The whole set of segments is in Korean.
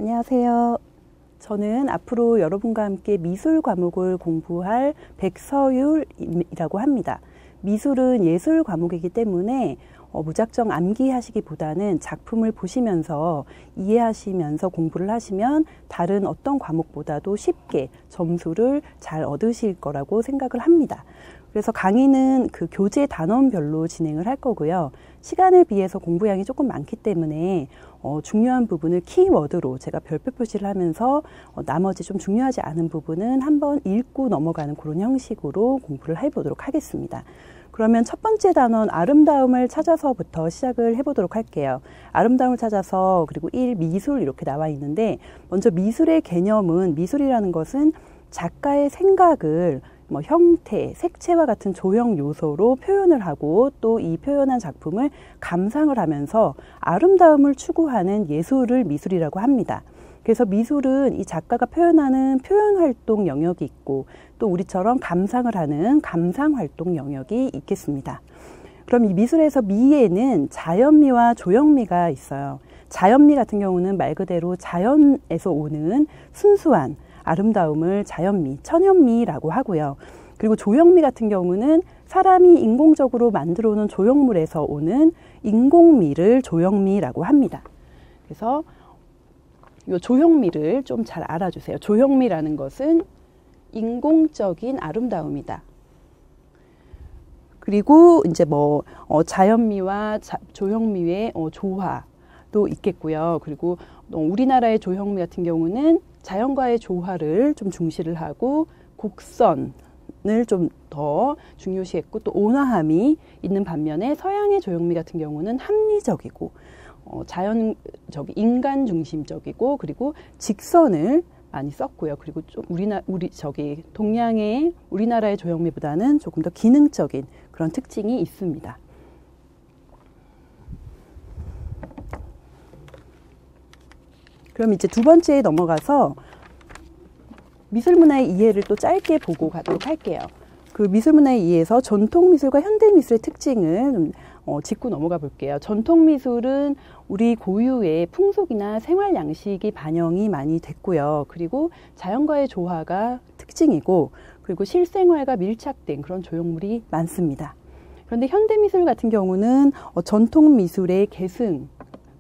안녕하세요. 저는 앞으로 여러분과 함께 미술 과목을 공부할 백서율이라고 합니다. 미술은 예술 과목이기 때문에 무작정 암기하시기보다는 작품을 보시면서 이해하시면서 공부를 하시면 다른 어떤 과목보다도 쉽게 점수를 잘 얻으실 거라고 생각을 합니다. 그래서 강의는 그 교재 단원별로 진행을 할 거고요. 시간에 비해서 공부량이 조금 많기 때문에 중요한 부분을 키워드로 제가 별표 표시를 하면서 나머지 좀 중요하지 않은 부분은 한번 읽고 넘어가는 그런 형식으로 공부를 해보도록 하겠습니다. 그러면 첫 번째 단원 아름다움을 찾아서부터 시작을 해보도록 할게요. 아름다움을 찾아서 그리고 1. 미술 이렇게 나와 있는데 먼저 미술의 개념은 미술이라는 것은 작가의 생각을 형태, 색채와 같은 조형 요소로 표현을 하고 또 이 표현한 작품을 감상을 하면서 아름다움을 추구하는 예술을 미술이라고 합니다. 그래서 미술은 이 작가가 표현하는 표현활동 영역이 있고 또 우리처럼 감상을 하는 감상활동 영역이 있겠습니다. 그럼 이 미술에서 미에는 자연미와 조형미가 있어요. 자연미 같은 경우는 말 그대로 자연에서 오는 순수한 아름다움을 자연미, 천연미라고 하고요. 그리고 조형미 같은 경우는 사람이 인공적으로 만들어 오는 조형물에서 오는 인공미를 조형미라고 합니다. 그래서 이 조형미를 좀 잘 알아주세요. 조형미라는 것은 인공적인 아름다움이다. 그리고 이제 자연미와 조형미의 조화도 있겠고요. 그리고 우리나라의 조형미 같은 경우는 자연과의 조화를 좀 중시를 하고 곡선을 좀 더 중요시했고 또 온화함이 있는 반면에 서양의 조형미 같은 경우는 합리적이고 인간 중심적이고 그리고 직선을 많이 썼고요. 그리고 좀 동양의 우리나라의 조형미보다는 조금 더 기능적인 그런 특징이 있습니다. 그럼 이제 두 번째에 넘어가서 미술문화의 이해를 또 짧게 보고 가도록 할게요. 그 미술문화의 이해에서 전통미술과 현대미술의 특징을 좀 짚고 넘어가 볼게요. 전통미술은 우리 고유의 풍속이나 생활 양식이 반영이 많이 됐고요. 그리고 자연과의 조화가 특징이고 그리고 실생활과 밀착된 그런 조형물이 많습니다. 그런데 현대미술 같은 경우는 전통미술의 계승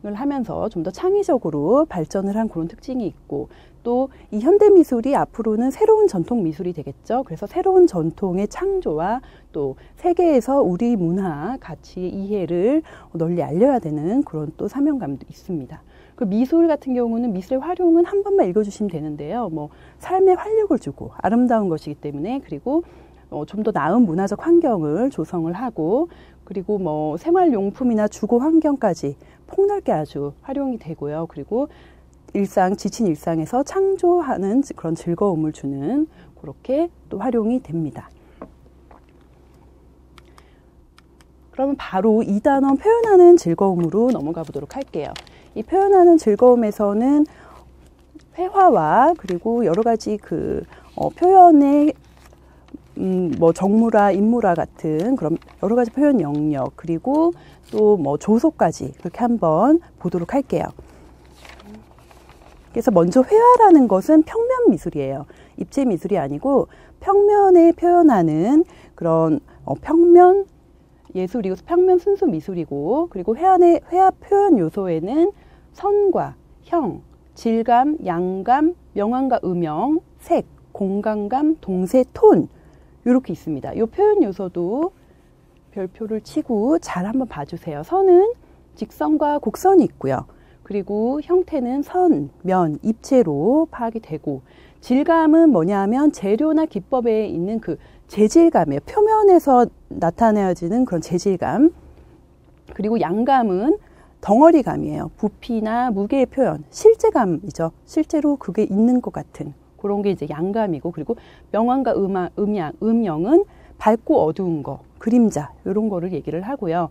을 하면서 좀 더 창의적으로 발전을 한 그런 특징이 있고 또 이 현대미술이 앞으로는 새로운 전통미술이 되겠죠. 그래서 새로운 전통의 창조와 또 세계에서 우리 문화 가치의 이해를 널리 알려야 되는 그런 또 사명감도 있습니다. 그 미술 같은 경우는 미술의 활용은 한 번만 읽어주시면 되는데요. 삶에 활력을 주고 아름다운 것이기 때문에 그리고 좀 더 나은 문화적 환경을 조성을 하고 그리고 생활용품이나 주거 환경까지 폭넓게 아주 활용이 되고요. 그리고 지친 일상에서 창조하는 그런 즐거움을 주는 그렇게 또 활용이 됩니다. 그러면 바로 2단원 표현하는 즐거움으로 넘어가 보도록 할게요. 이 표현하는 즐거움에서는 회화와 그리고 여러 가지 표현의 정물화, 인물화 같은 그런 여러 가지 표현 영역 그리고 또 조소까지 그렇게 한번 보도록 할게요. 그래서 먼저 회화라는 것은 평면 미술이에요. 입체 미술이 아니고 평면에 표현하는 그런 평면 예술이고 평면 순수 미술이고 그리고 회화 표현 요소에는 선과 형, 질감, 양감, 명암과 음영, 색, 공간감, 동세, 톤 이렇게 있습니다. 이 표현 요소도 별표를 치고 잘 한번 봐주세요. 선은 직선과 곡선이 있고요. 그리고 형태는 선, 면, 입체로 파악이 되고 질감은 뭐냐 하면 재료나 기법에 있는 그 재질감이에요. 표면에서 나타내어지는 그런 재질감. 그리고 양감은 덩어리감이에요. 부피나 무게의 표현, 실제감이죠. 실제로 그게 있는 것 같은 그런 게 이제 양감이고 그리고 명암과 음영은 밝고 어두운 거, 그림자 이런 거를 얘기를 하고요.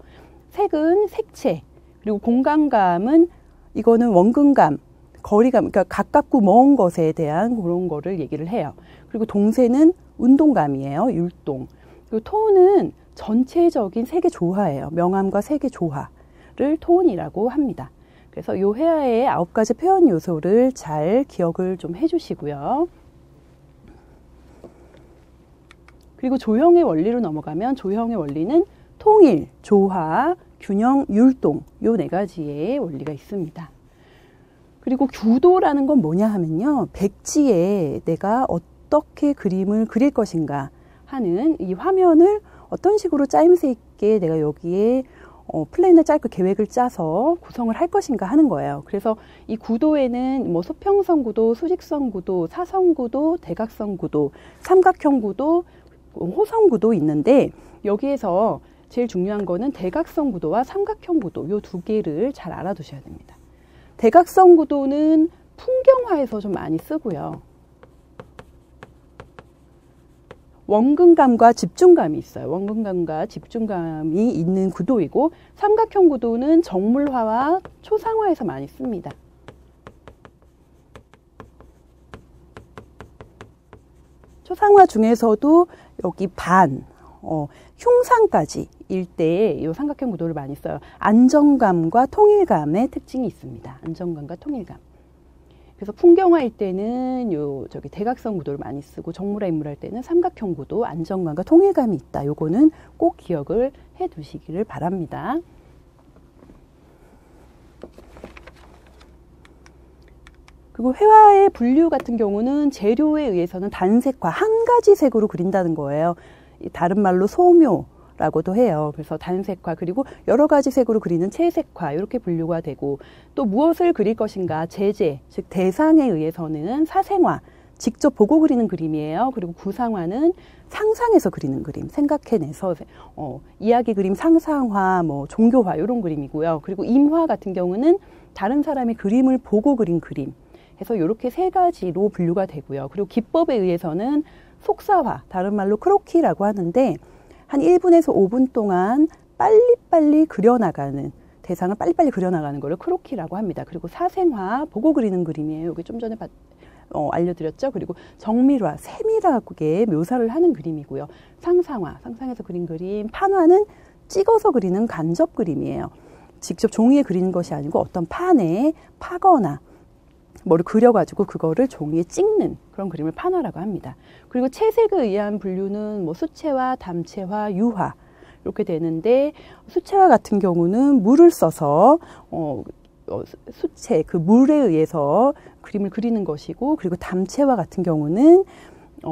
색은 색채, 그리고 공간감은 이거는 원근감, 거리감, 그러니까 가깝고 먼 것에 대한 그런 거를 얘기를 해요. 그리고 동세는 운동감이에요. 율동. 그리고 톤은 전체적인 색의 조화예요. 명암과 색의 조화를 톤이라고 합니다. 그래서 이 회화의 9가지 표현 요소를 잘 기억을 좀 해주시고요. 그리고 조형의 원리로 넘어가면 조형의 원리는 통일, 조화, 균형, 율동 요 4가지의 원리가 있습니다. 그리고 구도라는 건 뭐냐 하면요. 백지에 내가 어떻게 그림을 그릴 것인가 하는 이 화면을 어떤 식으로 짜임새 있게 내가 여기에 플랜을 짜고 계획을 짜서 구성을 할 것인가 하는 거예요. 그래서 이 구도에는 뭐 수평선 구도, 수직선 구도, 사선 구도, 대각선 구도, 삼각형 구도, 호선 구도 있는데 여기에서 제일 중요한 거는 대각선 구도와 삼각형 구도 이 2개를 잘 알아두셔야 됩니다. 대각선 구도는 풍경화에서 좀 많이 쓰고요. 원근감과 집중감이 있어요. 원근감과 집중감이 있는 구도이고 삼각형 구도는 정물화와 초상화에서 많이 씁니다. 초상화 중에서도 여기 반, 흉상까지 일 때 이 삼각형 구도를 많이 써요. 안정감과 통일감의 특징이 있습니다. 안정감과 통일감. 그래서 풍경화일 때는 대각선 구도를 많이 쓰고 정물화 인물할 때는 삼각형 구도, 안정감과 통일감이 있다. 요거는 꼭 기억을 해 두시기를 바랍니다. 그리고 회화의 분류 같은 경우는 재료에 의해서는 단색화, 한 가지 색으로 그린다는 거예요. 다른 말로 소묘라고도 해요. 그래서 단색화 그리고 여러 가지 색으로 그리는 채색화 이렇게 분류가 되고 또 무엇을 그릴 것인가 제재, 즉 대상에 의해서는 사생화, 직접 보고 그리는 그림이에요. 그리고 구상화는 상상해서 그리는 그림, 생각해내서 이야기 그림 상상화, 뭐 종교화 이런 그림이고요. 그리고 임화 같은 경우는 다른 사람이 그림을 보고 그린 그림. 그래서 이렇게 3가지로 분류가 되고요. 그리고 기법에 의해서는 속사화, 다른 말로 크로키라고 하는데 한 1분에서 5분 동안 빨리빨리 그려나가는, 대상을 빨리빨리 그려나가는 거를 크로키라고 합니다. 그리고 사생화, 보고 그리는 그림이에요. 여기 좀 전에 알려드렸죠. 그리고 정밀화, 세밀하게 묘사를 하는 그림이고요. 상상화, 상상해서 그린 그림, 판화는 찍어서 그리는 간접 그림이에요. 직접 종이에 그리는 것이 아니고 어떤 판에 파거나 뭐를 그려가지고 그거를 종이에 찍는 그런 그림을 판화라고 합니다. 그리고 채색에 의한 분류는 뭐 수채화, 담채화, 유화 이렇게 되는데 수채화 같은 경우는 물을 써서 수채, 그 물에 의해서 그림을 그리는 것이고 그리고 담채화 같은 경우는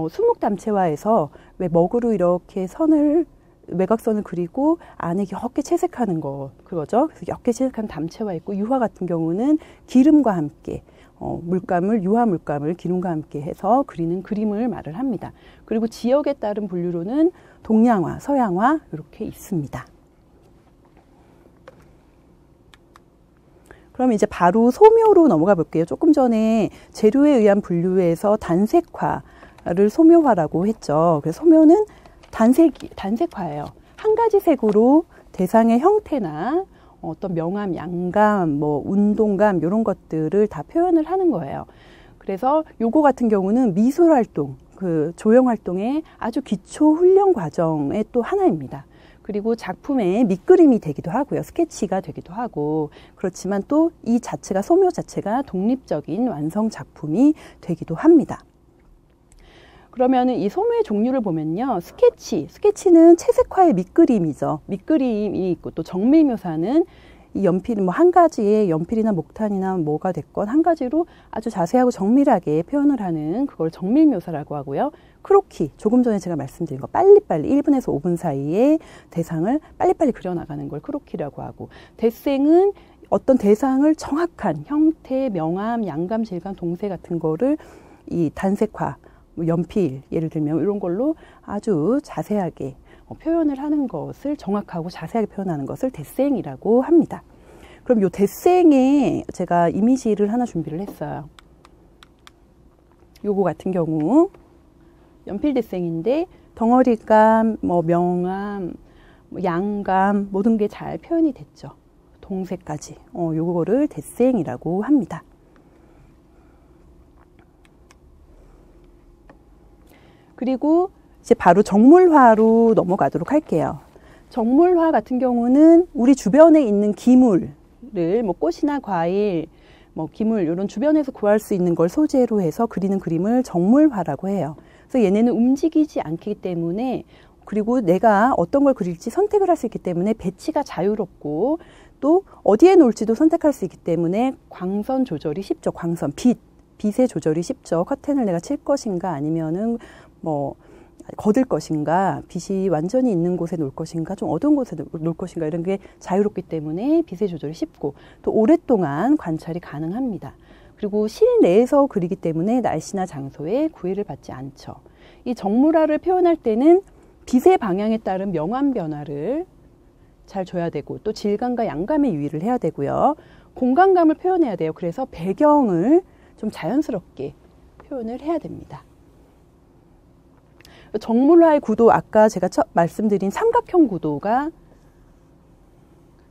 수묵담채화에서 왜 먹으로 이렇게 외곽선을 그리고 안에 옅게 채색하는 거 그거죠. 그래서 옅게 채색한 담채화 있고 유화 같은 경우는 기름과 함께 물감을 유화 물감을 기름과 함께 해서 그리는 그림을 말을 합니다. 그리고 지역에 따른 분류로는 동양화, 서양화 이렇게 있습니다. 그럼 이제 바로 소묘로 넘어가 볼게요. 조금 전에 재료에 의한 분류에서 단색화를 소묘화라고 했죠. 그래서 소묘는 단색화예요. 한 가지 색으로 대상의 형태나 어떤 명암, 양감, 뭐 운동감 이런 것들을 다 표현을 하는 거예요. 그래서 요거 같은 경우는 미술 활동, 그 조형 활동의 아주 기초 훈련 과정의 또 하나입니다. 그리고 작품의 밑그림이 되기도 하고요. 스케치가 되기도 하고 그렇지만 또 이 자체가 소묘 자체가 독립적인 완성 작품이 되기도 합니다. 그러면은 이 소묘의 종류를 보면요. 스케치는 채색화의 밑그림이죠. 밑그림이 있고 또 정밀묘사는 이 연필 뭐 한 가지의 연필이나 목탄이나 뭐가 됐건 한 가지로 아주 자세하고 정밀하게 표현을 하는 그걸 정밀묘사라고 하고요. 크로키, 조금 전에 제가 말씀드린 거 빨리빨리 1분에서 5분 사이에 대상을 빨리빨리 그려나가는 걸 크로키라고 하고 데생은 어떤 대상을 정확한 형태, 명암, 양감, 질감, 동세 같은 거를 이 단색화 연필 예를 들면 이런 걸로 아주 자세하게 표현을 하는 것을 정확하고 자세하게 표현하는 것을 데생이라고 합니다. 그럼 이 데생에 제가 이미지를 하나 준비를 했어요. 요거 같은 경우 연필 데생인데 덩어리감, 뭐 명암, 뭐 양감 모든 게 잘 표현이 됐죠. 동색까지 요거를 데생이라고 합니다. 그리고 이제 바로 정물화로 넘어가도록 할게요. 정물화 같은 경우는 우리 주변에 있는 기물, 기물을 뭐 꽃이나 과일, 뭐 기물 이런 주변에서 구할 수 있는 걸 소재로 해서 그리는 그림을 정물화라고 해요. 그래서 얘네는 움직이지 않기 때문에 그리고 내가 어떤 걸 그릴지 선택을 할 수 있기 때문에 배치가 자유롭고 또 어디에 놓을지도 선택할 수 있기 때문에 광선 조절이 쉽죠. 광선, 빛의 조절이 쉽죠. 커튼을 내가 칠 것인가 아니면은 뭐 거들 것인가, 빛이 완전히 있는 곳에 놓을 것인가, 좀 어두운 곳에 놓을 것인가 이런 게 자유롭기 때문에 빛의 조절이 쉽고 또 오랫동안 관찰이 가능합니다. 그리고 실내에서 그리기 때문에 날씨나 장소에 구애를 받지 않죠. 이 정물화를 표현할 때는 빛의 방향에 따른 명암 변화를 잘 줘야 되고 또 질감과 양감의 유의를 해야 되고요. 공간감을 표현해야 돼요. 그래서 배경을 좀 자연스럽게 표현을 해야 됩니다. 정물화의 구도, 아까 제가 말씀드린 삼각형 구도가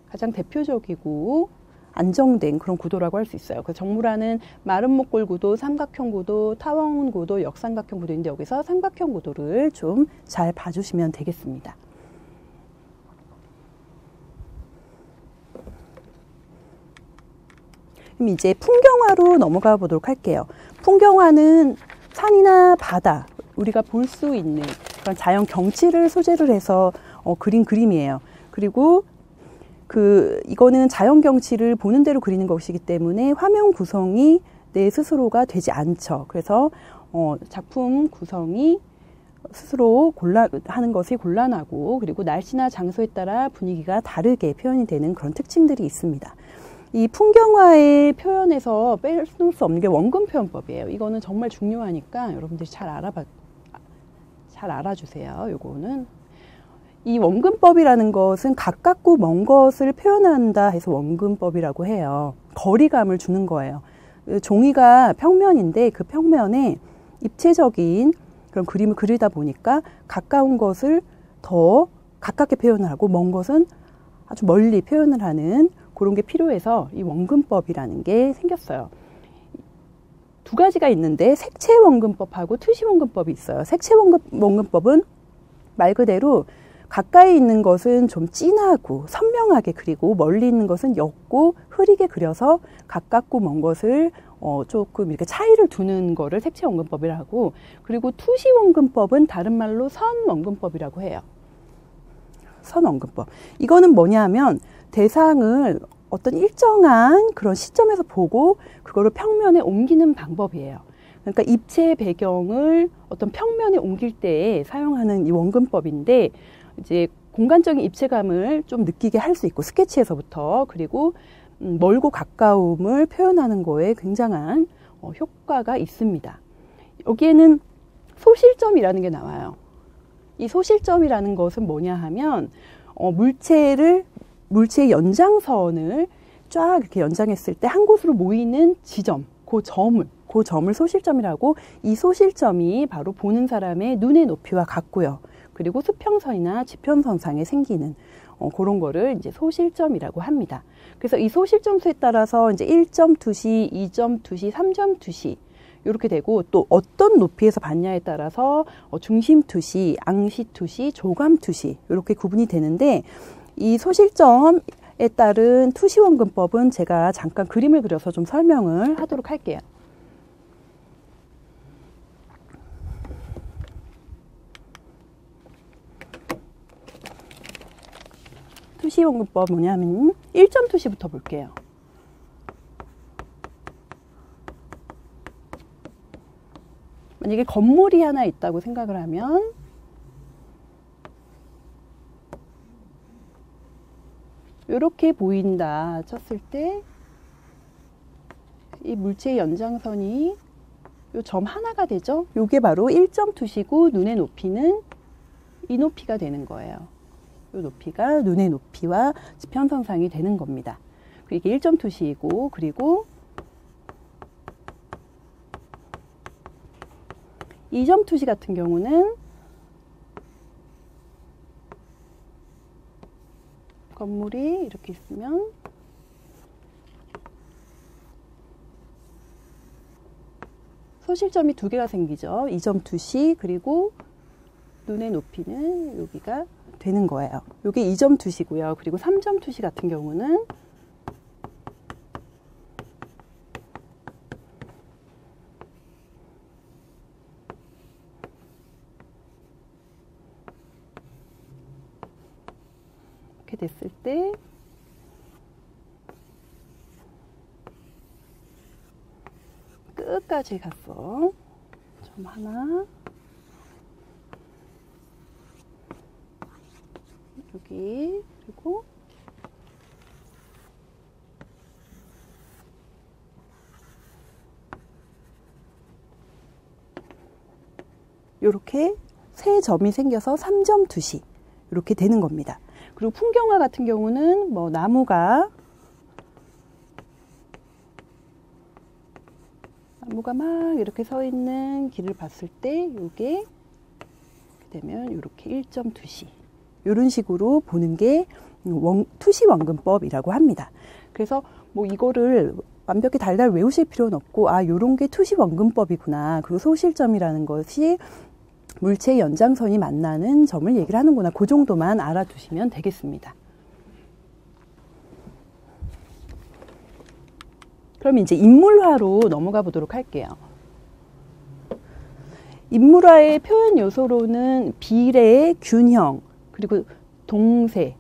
가장 대표적이고 안정된 그런 구도라고 할 수 있어요. 그래서 정물화는 마른 목골 구도, 삼각형 구도, 타원 구도, 역삼각형 구도인데 여기서 삼각형 구도를 좀 잘 봐주시면 되겠습니다. 그럼 이제 풍경화로 넘어가 보도록 할게요. 풍경화는 산이나 바다, 우리가 볼 수 있는 그런 자연 경치를 소재로 해서 그린 그림이에요. 그리고 이거는 자연 경치를 보는 대로 그리는 것이기 때문에 화면 구성이 내 스스로가 되지 않죠. 그래서 작품 구성이 스스로 하는 것이 곤란하고 그리고 날씨나 장소에 따라 분위기가 다르게 표현이 되는 그런 특징들이 있습니다. 이 풍경화의 표현에서 뺄 수 없는 게 원근 표현법이에요. 이거는 정말 중요하니까 여러분들이 잘 알아주세요. 요거는 이 원근법이라는 것은 가깝고 먼 것을 표현한다 해서 원근법이라고 해요. 거리감을 주는 거예요. 종이가 평면인데 그 평면에 입체적인 그런 그림을 그리다 보니까 가까운 것을 더 가깝게 표현을 하고 먼 것은 아주 멀리 표현을 하는 그런 게 필요해서 이 원근법이라는 게 생겼어요. 두 가지가 있는데 색채 원근법하고 투시 원근법이 있어요. 색채 원근법은 말 그대로 가까이 있는 것은 좀 진하고 선명하게 그리고 멀리 있는 것은 옅고 흐리게 그려서 가깝고 먼 것을 조금 이렇게 차이를 두는 거를 색채 원근법이라고 하고, 그리고 투시 원근법은 다른 말로 선 원근법이라고 해요. 선 원근법. 이거는 뭐냐 하면 대상을 어떤 일정한 그런 시점에서 보고 그거를 평면에 옮기는 방법이에요. 그러니까 입체 배경을 어떤 평면에 옮길 때 사용하는 이 원근법인데 이제 공간적인 입체감을 좀 느끼게 할 수 있고 스케치에서부터 그리고 멀고 가까움을 표현하는 거에 굉장한 효과가 있습니다. 여기에는 소실점이라는 게 나와요. 이 소실점이라는 것은 뭐냐 하면 물체의 연장선을 쫙 이렇게 연장했을 때 한 곳으로 모이는 지점, 그 점을 소실점이라고, 이 소실점이 바로 보는 사람의 눈의 높이와 같고요. 그리고 수평선이나 지평선상에 생기는 그런 거를 이제 소실점이라고 합니다. 그래서 이 소실점수에 따라서 이제 1점 투시, 2점 투시, 3점 투시 이렇게 되고, 또 어떤 높이에서 봤냐에 따라서 중심 투시, 앙시 투시, 조감 투시 이렇게 구분이 되는데, 이 소실점에 따른 투시 원근법은 제가 잠깐 그림을 그려서 좀 설명을 하도록 할게요. 투시 원근법 뭐냐면 1점 투시부터 볼게요. 만약에 건물이 하나 있다고 생각을 하면 이렇게 보인다 쳤을 때 이 물체의 연장선이 요 점 하나가 되죠. 요게 바로 1점 투시고 눈의 높이는 이 높이가 되는 거예요. 이 높이가 눈의 높이와 지평선상이 되는 겁니다. 이게 1점 투시이고, 그리고 2점 투시 같은 경우는 건물이 이렇게 있으면 소실점이 두 개가 생기죠. 2점 투시, 그리고 눈의 높이는 여기가 되는 거예요. 이게 2점 투시고요. 그리고 3점 투시 같은 경우는 이렇게 됐을 때 끝까지 갔어. 점 하나, 여기, 그리고 이렇게 세 점이 생겨서 3점 투시 이렇게 되는 겁니다. 그리고 풍경화 같은 경우는 뭐 나무가 막 이렇게 서 있는 길을 봤을 때 이게 되면 이렇게 1점 투시 이런 식으로 보는 게 투시 원근법이라고 합니다. 그래서 뭐 이거를 완벽히 달달 외우실 필요는 없고 요런 게 투시 원근법이구나. 그리고 소실점이라는 것이 물체의 연장선이 만나는 점을 얘기를 하는구나. 그 정도만 알아두시면 되겠습니다. 그럼 이제 인물화로 넘어가 보도록 할게요. 인물화의 표현 요소로는 비례, 균형, 그리고 동세,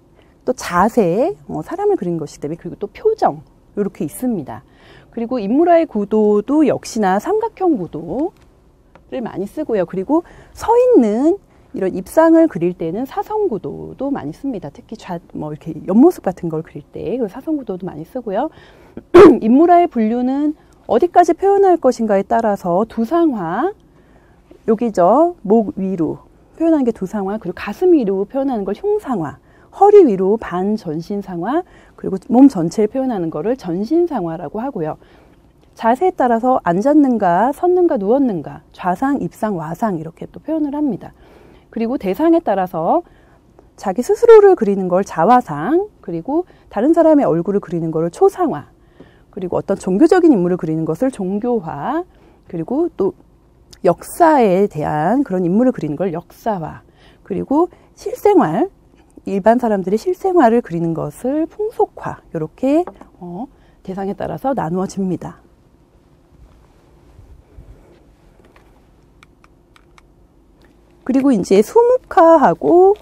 또 자세, 사람을 그린 것이기 때문에, 그리고 또 표정 이렇게 있습니다. 그리고 인물화의 구도도 역시나 삼각형 구도를 많이 쓰고요. 그리고 서 있는 이런 입상을 그릴 때는 사선 구도도 많이 씁니다. 특히 이렇게 옆모습 같은 걸 그릴 때 그 사선 구도도 많이 쓰고요. 인물화의 분류는 어디까지 표현할 것인가에 따라서 두상화, 여기죠. 목 위로 표현하는 게 두상화, 그리고 가슴 위로 표현하는 걸 흉상화, 허리 위로 반전신상화, 그리고 몸 전체를 표현하는 거를 전신상화라고 하고요. 자세에 따라서 앉았는가, 섰는가, 누웠는가, 좌상, 입상, 와상 이렇게 또 표현을 합니다. 그리고 대상에 따라서 자기 스스로를 그리는 걸 자화상, 그리고 다른 사람의 얼굴을 그리는 걸 초상화, 그리고 어떤 종교적인 인물을 그리는 것을 종교화, 그리고 또 역사에 대한 그런 인물을 그리는 걸 역사화, 그리고 실생활, 일반 사람들의 실생활을 그리는 것을 풍속화, 이렇게 대상에 따라서 나누어집니다. 그리고 이제 수묵화하고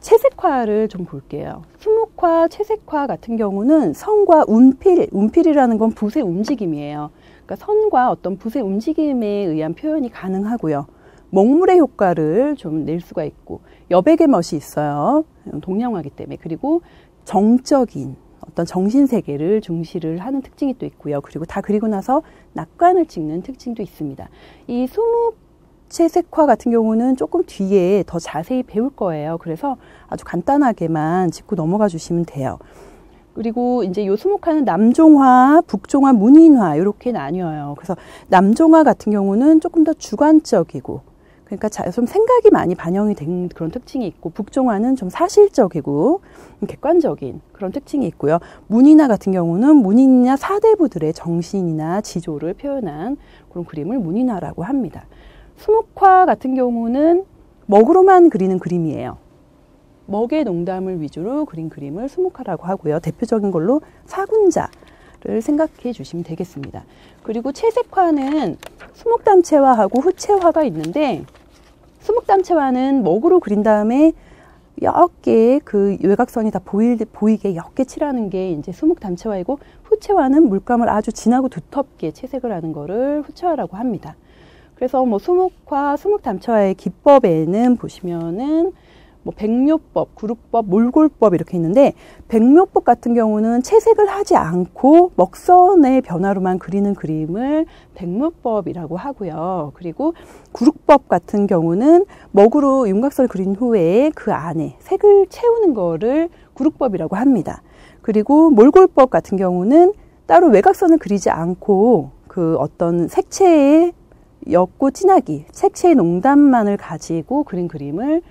채색화를 좀 볼게요. 수묵화, 채색화 같은 경우는 선과 운필이라는 건 붓의 움직임이에요. 그러니까 선과 어떤 붓의 움직임에 의한 표현이 가능하고요. 먹물의 효과를 좀 낼 수가 있고, 여백의 멋이 있어요. 동양화이기 때문에. 그리고 정적인 어떤 정신세계를 중시를 하는 특징이 또 있고요. 그리고 다 그리고 나서 낙관을 찍는 특징도 있습니다. 이 수묵 채색화 같은 경우는 조금 뒤에 더 자세히 배울 거예요. 그래서 아주 간단하게만 짚고 넘어가 주시면 돼요. 그리고 이제 요 수묵화는 남종화, 북종화, 문인화 이렇게 나뉘어요. 그래서 남종화 같은 경우는 조금 더 주관적이고, 그러니까 좀 생각이 많이 반영이 된 그런 특징이 있고, 북종화는 좀 사실적이고 객관적인 그런 특징이 있고요. 문인화 같은 경우는 문인이나 사대부들의 정신이나 지조를 표현한 그런 그림을 문인화라고 합니다. 수묵화 같은 경우는 먹으로만 그리는 그림이에요. 먹의 농담을 위주로 그린 그림을 수묵화라고 하고요. 대표적인 걸로 사군자를 생각해 주시면 되겠습니다. 그리고 채색화는 수묵담채화하고 후채화가 있는데, 수묵담채화는 먹으로 그린 다음에 옅게 그 외곽선이 다 보이게 옅게 칠하는 게 이제 수묵담채화이고, 후채화는 물감을 아주 진하고 두텁게 채색을 하는 거를 후채화라고 합니다. 그래서 뭐 수묵화, 수묵담채화의 기법에는 보시면은 뭐 백묘법, 구룩법, 몰골법 이렇게 있는데, 백묘법 같은 경우는 채색을 하지 않고 먹선의 변화로만 그리는 그림을 백묘법이라고 하고요. 그리고 구룩법 같은 경우는 먹으로 윤곽선을 그린 후에 그 안에 색을 채우는 거를 구룩법이라고 합니다. 그리고 몰골법 같은 경우는 따로 외곽선을 그리지 않고 그 어떤 색채의 옅고 진하기, 색채의 농담만을 가지고 그린 그림을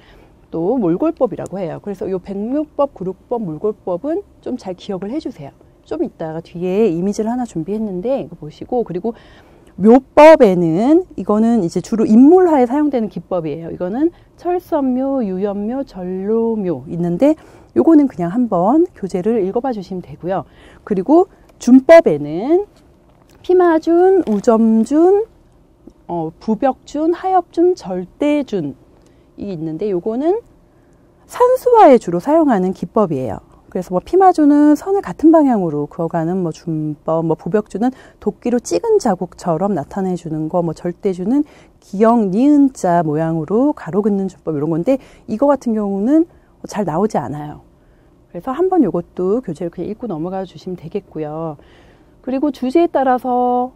또 몰골법이라고 해요. 그래서 이 백묘법, 구룩법, 몰골법은 좀 잘 기억을 해주세요. 좀 이따가 뒤에 이미지를 하나 준비했는데 이거 보시고, 그리고 묘법에는 이거는 이제 주로 인물화에 사용되는 기법이에요. 이거는 철선묘, 유연묘, 전로묘 있는데 요거는 그냥 한번 교재를 읽어봐 주시면 되고요. 그리고 준법에는 피마준, 우점준, 부벽준, 하엽준, 절대준이 있는데 요거는 산수화에 주로 사용하는 기법이에요. 그래서 뭐 피마주는 선을 같은 방향으로 그어가는 뭐 준법, 뭐 부벽주는 도끼로 찍은 자국처럼 나타내주는 거, 뭐 절대주는 기역, 니은자 모양으로 가로 긋는 준법 이런 건데 이거 같은 경우는 잘 나오지 않아요. 그래서 한번 이것도 교재를 그냥 읽고 넘어가 주시면 되겠고요. 그리고 주제에 따라서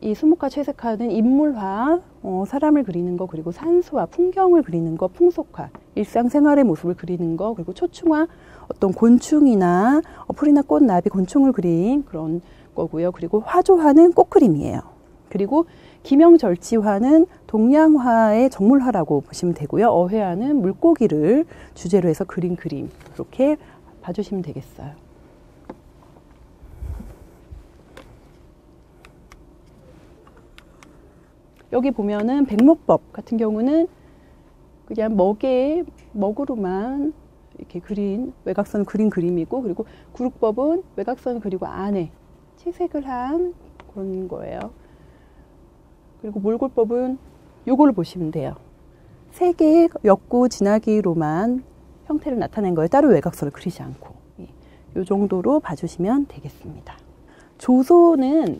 이 수묵화 채색화는 인물화, 사람을 그리는 거, 그리고 산수화, 풍경을 그리는 거, 풍속화, 일상생활의 모습을 그리는 거, 그리고 초충화, 어떤 곤충이나 풀이나 꽃, 나비, 곤충을 그린 그런 거고요. 그리고 화조화는 꽃그림이에요. 그리고 기명절지화는 동양화의 정물화라고 보시면 되고요. 어회화는 물고기를 주제로 해서 그린 그림, 그렇게 봐주시면 되겠어요. 여기 보면은 백모법 같은 경우는 그냥 먹으로만 이렇게 그린 외곽선을 그린 그림이고, 그리고 구룩법은 외곽선을 그리고 안에 채색을 한 그런 거예요. 그리고 몰골법은 요걸 보시면 돼요. 세 개의 엮고 진하기로만 형태를 나타낸 거예요. 따로 외곽선을 그리지 않고. 이 정도로 봐주시면 되겠습니다. 조소는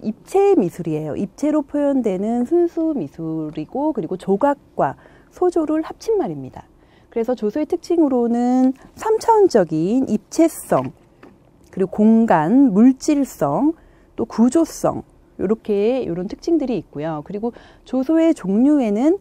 입체 미술이에요. 입체로 표현되는 순수 미술이고, 그리고 조각과 소조를 합친 말입니다. 그래서 조소의 특징으로는 3차원적인 입체성, 그리고 공간, 물질성, 또 구조성, 이런 특징들이 있고요. 그리고 조소의 종류에는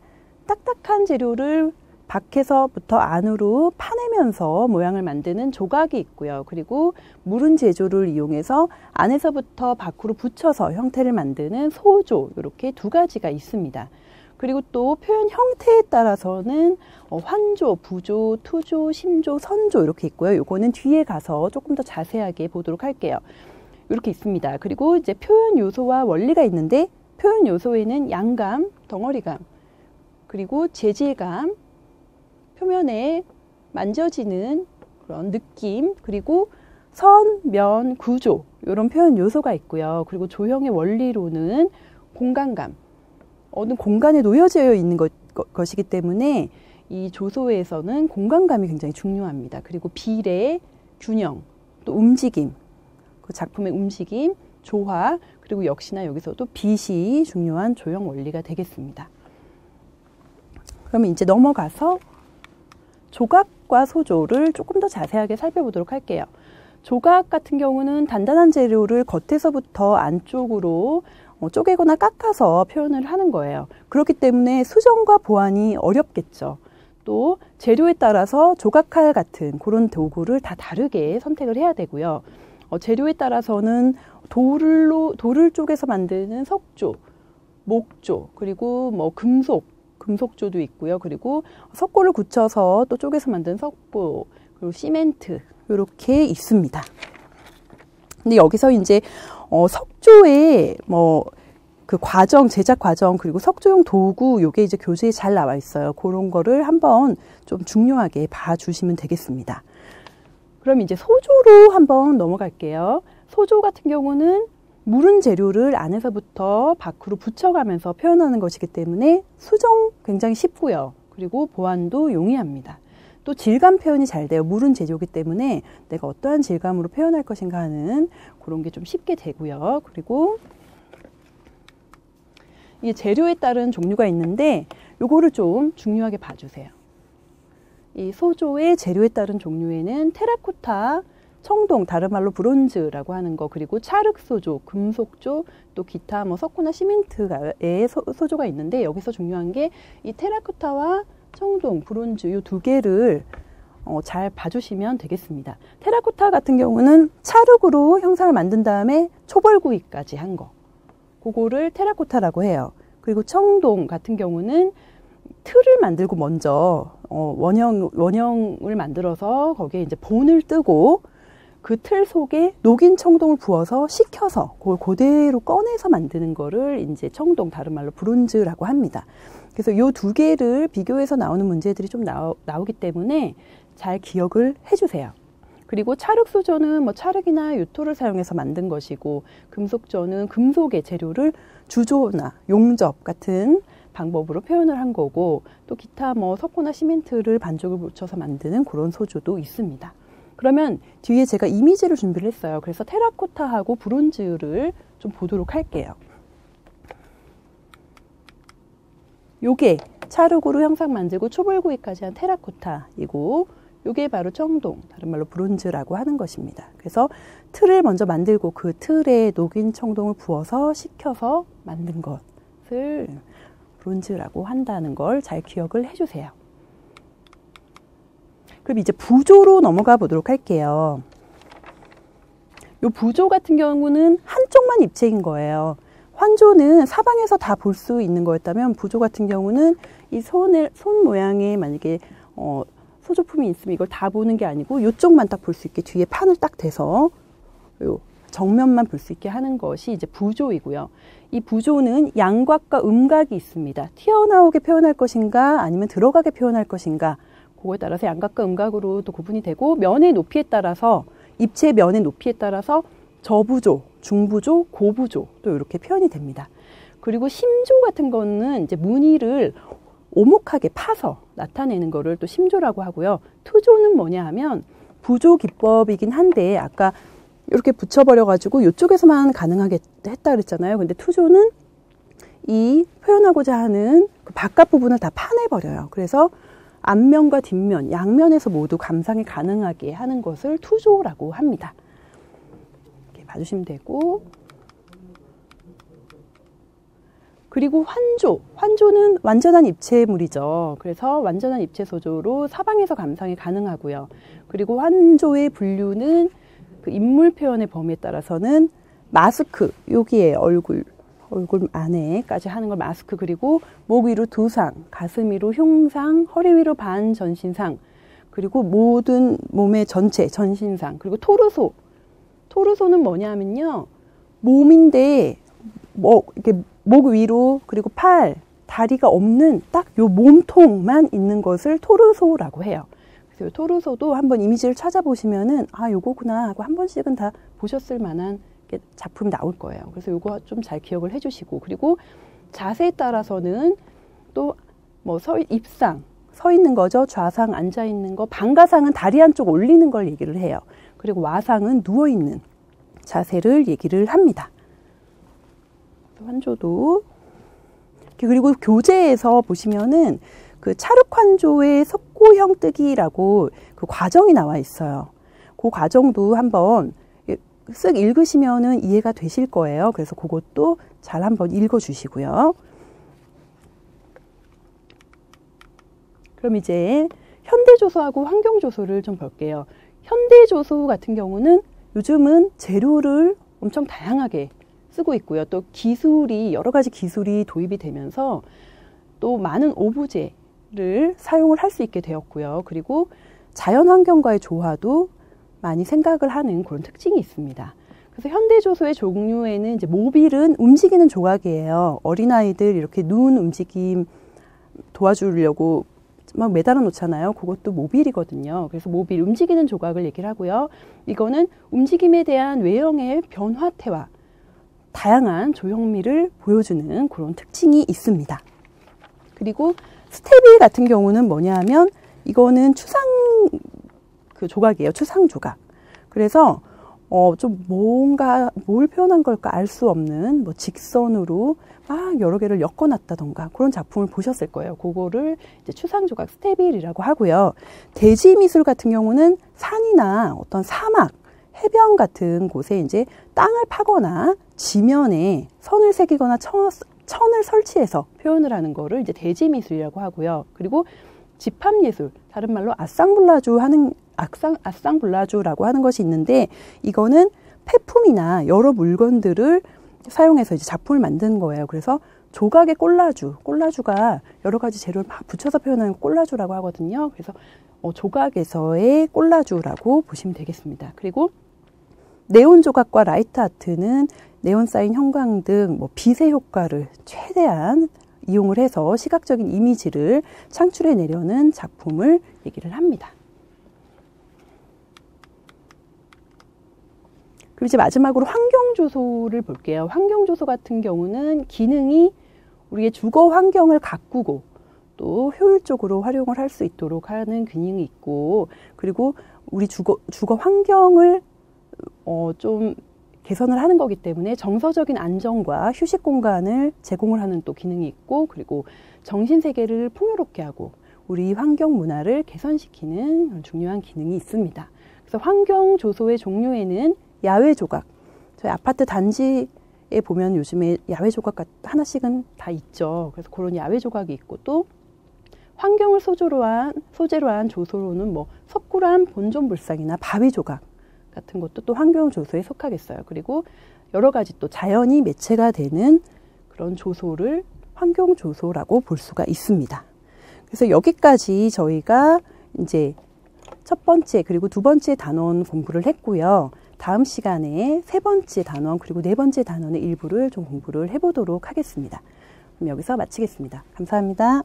딱딱한 재료를 밖에서부터 안으로 파내면서 모양을 만드는 조각이 있고요. 그리고 무른 제조를 이용해서 안에서부터 밖으로 붙여서 형태를 만드는 소조, 이렇게 두 가지가 있습니다. 그리고 또 표현 형태에 따라서는 환조, 부조, 투조, 심조, 선조 이렇게 있고요. 요거는 뒤에 가서 조금 더 자세하게 보도록 할게요. 이렇게 있습니다. 그리고 이제 표현 요소와 원리가 있는데, 표현 요소에는 양감, 덩어리감, 그리고 재질감, 표면에 만져지는 그런 느낌, 그리고 선, 면, 구조 이런 표현 요소가 있고요. 그리고 조형의 원리로는 공간감, 어느 공간에 놓여져 있는 것이기 때문에 이 조소에서는 공간감이 굉장히 중요합니다. 그리고 비례, 균형, 또 움직임, 그 작품의 움직임, 조화, 그리고 역시나 여기서도 빛이 중요한 조형 원리가 되겠습니다. 그러면 이제 넘어가서 조각과 소조를 조금 더 자세하게 살펴보도록 할게요. 조각 같은 경우는 단단한 재료를 겉에서부터 안쪽으로 쪼개거나 깎아서 표현을 하는 거예요. 그렇기 때문에 수정과 보완이 어렵겠죠. 또 재료에 따라서 조각칼 같은 그런 도구를 다 다르게 선택을 해야 되고요. 재료에 따라서는 돌을 쪼개서 만드는 석조, 목조, 그리고 뭐 금속조도 있고요. 그리고 석고를 굳혀서 또 쪼개서 만든 석고, 그리고 시멘트 이렇게 있습니다. 근데 여기서 이제 석조의 그 과정, 제작 과정, 그리고 석조용 도구, 요게 이제 교재에 잘 나와 있어요. 그런 거를 한번 좀 중요하게 봐주시면 되겠습니다. 그럼 이제 소조로 한번 넘어갈게요. 소조 같은 경우는 무른 재료를 안에서부터 밖으로 붙여가면서 표현하는 것이기 때문에 수정 굉장히 쉽고요. 그리고 보완도 용이합니다. 또 질감 표현이 잘 돼요. 무른 재료이기 때문에 내가 어떠한 질감으로 표현할 것인가 하는 그런 게 좀 쉽게 되고요. 그리고 이 재료에 따른 종류가 있는데 요거를 좀 중요하게 봐주세요. 이 소조의 재료에 따른 종류에는 테라코타, 청동, 다른 말로 브론즈라고 하는 거, 그리고 찰흙소조, 금속조, 또 기타 석고나 시멘트의 소조가 있는데, 여기서 중요한 게 이 테라코타와 청동, 브론즈 이 두 개를 잘 봐주시면 되겠습니다. 테라코타 같은 경우는 찰흙으로 형상을 만든 다음에 초벌구이까지 한 거, 그거를 테라코타라고 해요. 그리고 청동 같은 경우는 틀을 만들고 먼저 원형을 만들어서 거기에 이제 본을 뜨고 그 틀 속에 녹인 청동을 부어서 식혀서 그걸 그대로 꺼내서 만드는 거를 이제 청동, 다른 말로 브론즈라고 합니다. 그래서 이 두 개를 비교해서 나오는 문제들이 좀 나오기 때문에 잘 기억을 해주세요. 그리고 찰흙소조는 찰흙이나 유토를 사용해서 만든 것이고, 금속조는 금속의 재료를 주조나 용접 같은 방법으로 표현을 한 거고, 또 기타 뭐 석고나 시멘트를 반죽을 붙여서 만드는 그런 소조도 있습니다. 그러면 뒤에 제가 이미지를 준비를 했어요. 그래서 테라코타하고 브론즈를 좀 보도록 할게요. 요게 찰흙으로 형상 만들고 초벌구이까지 한 테라코타이고, 요게 바로 청동, 다른 말로 브론즈라고 하는 것입니다. 그래서 틀을 먼저 만들고 그 틀에 녹인 청동을 부어서 식혀서 만든 것을 브론즈라고 한다는 걸 잘 기억을 해주세요. 그럼 이제 부조로 넘어가 보도록 할게요. 이 부조 같은 경우는 한쪽만 입체인 거예요. 환조는 사방에서 다 볼 수 있는 거였다면, 부조 같은 경우는 이 손 모양의 만약에 소조품이 있으면 이걸 다 보는 게 아니고 이쪽만 딱 볼 수 있게 뒤에 판을 딱 대서 요 정면만 볼 수 있게 하는 것이 이제 부조이고요. 이 부조는 양각과 음각이 있습니다. 튀어나오게 표현할 것인가 아니면 들어가게 표현할 것인가, 그거에 따라서 양각과 음각으로 또 구분이 되고, 면의 높이에 따라서, 입체 면의 높이에 따라서 저부조, 중부조, 고부조 또 이렇게 표현이 됩니다. 그리고 심조 같은 거는 이제 무늬를 오목하게 파서 나타내는 거를 또 심조라고 하고요. 투조는 뭐냐 하면 부조 기법이긴 한데, 아까 이렇게 붙여버려가지고 이쪽에서만 가능하게 했다 그랬잖아요. 근데 투조는 이 표현하고자 하는 그 바깥 부분을 다 파내버려요. 그래서 앞면과 뒷면, 양면에서 모두 감상이 가능하게 하는 것을 투조라고 합니다. 이렇게 봐주시면 되고, 그리고 환조. 환조는 완전한 입체물이죠. 그래서 완전한 입체 소조로 사방에서 감상이 가능하고요. 그리고 환조의 분류는 그 인물 표현의 범위에 따라서는 마스크, 여기에 얼굴 안에까지 하는 걸 마스크, 그리고 목 위로 두상, 가슴 위로 흉상, 허리 위로 반 전신상, 그리고 모든 몸의 전체 전신상, 그리고 토르소. 토르소는 뭐냐 하면요, 몸인데 이렇게 목 위로, 그리고 팔, 다리가 없는 딱 요 몸통만 있는 것을 토르소라고 해요. 그래서 토르소도 한번 이미지를 찾아보시면은 아, 요거구나 하고 한 번씩은 다 보셨을 만한 작품이 나올 거예요. 그래서 요거 좀 잘 기억을 해주시고, 그리고 자세에 따라서는 또 뭐 입상, 서 있는 거죠. 좌상, 앉아 있는 거. 방가상은 다리 한쪽 올리는 걸 얘기를 해요. 그리고 와상은 누워 있는 자세를 얘기를 합니다. 환조도. 그리고 교재에서 보시면은 그 찰흙환조의 석고형 뜨기라고 그 과정이 나와 있어요. 그 과정도 한번 쓱 읽으시면은 이해가 되실 거예요. 그래서 그것도 잘 한번 읽어 주시고요. 그럼 이제 현대조소하고 환경조소를 좀 볼게요. 현대조소 같은 경우는 요즘은 재료를 엄청 다양하게 쓰고 있고요. 또 기술이, 여러 가지 기술이 도입이 되면서 또 많은 오브제를 사용을 할 수 있게 되었고요. 그리고 자연환경과의 조화도 많이 생각을 하는 그런 특징이 있습니다. 그래서 현대조소의 종류에는 이제 모빌은 움직이는 조각이에요. 어린아이들 이렇게 눈 움직임 도와주려고 막 매달아 놓잖아요. 그것도 모빌이거든요. 그래서 모빌, 움직이는 조각을 얘기를 하고요. 이거는 움직임에 대한 외형의 변화태와 다양한 조형미를 보여주는 그런 특징이 있습니다. 그리고 스테빌 같은 경우는 뭐냐 하면 이거는 추상 그 조각이에요. 추상 조각. 그래서 좀 뭔가 뭘 표현한 걸까 알 수 없는 뭐 직선으로 막 여러 개를 엮어놨다던가 그런 작품을 보셨을 거예요. 그거를 이제 추상 조각 스테빌이라고 하고요. 대지 미술 같은 경우는 산이나 어떤 사막, 해변 같은 곳에 이제 땅을 파거나 지면에 선을 새기거나 천을 설치해서 표현을 하는 거를 이제 대지 미술이라고 하고요. 그리고 집합 예술, 다른 말로 아상블라주라고 하는 것이 있는데, 이거는 폐품이나 여러 물건들을 사용해서 이제 작품을 만든 거예요. 그래서 조각의 꼴라주가 여러 가지 재료를 막 붙여서 표현하는 꼴라주라고 하거든요. 그래서 조각에서의 꼴라주라고 보시면 되겠습니다. 그리고 네온 조각과 라이트 아트는 네온 사인 형광등, 뭐 빛의 효과를 최대한 이용을 해서 시각적인 이미지를 창출해 내려는 작품을 얘기를 합니다. 그리고 이제 마지막으로 환경조소를 볼게요. 환경조소 같은 경우는 기능이 우리의 주거 환경을 가꾸고 또 효율적으로 활용을 할 수 있도록 하는 기능이 있고, 그리고 우리 주거 환경을 좀 개선을 하는 거기 때문에 정서적인 안정과 휴식 공간을 제공을 하는 또 기능이 있고, 그리고 정신 세계를 풍요롭게 하고 우리 환경 문화를 개선시키는 중요한 기능이 있습니다. 그래서 환경 조소의 종류에는 야외 조각, 저희 아파트 단지에 보면 요즘에 야외 조각 하나씩은 다 있죠. 그래서 그런 야외 조각이 있고, 또 환경을 소재로 한 조소로는 뭐 석굴암 본존불상이나 바위 조각 같은 것도 또 환경 조소에 속하겠어요. 그리고 여러 가지 또 자연이 매체가 되는 그런 조소를 환경 조소라고 볼 수가 있습니다. 그래서 여기까지 저희가 이제 첫 번째 그리고 두 번째 단원 공부를 했고요. 다음 시간에 세 번째 단원 그리고 네 번째 단원의 일부를 좀 공부를 해보도록 하겠습니다. 그럼 여기서 마치겠습니다. 감사합니다.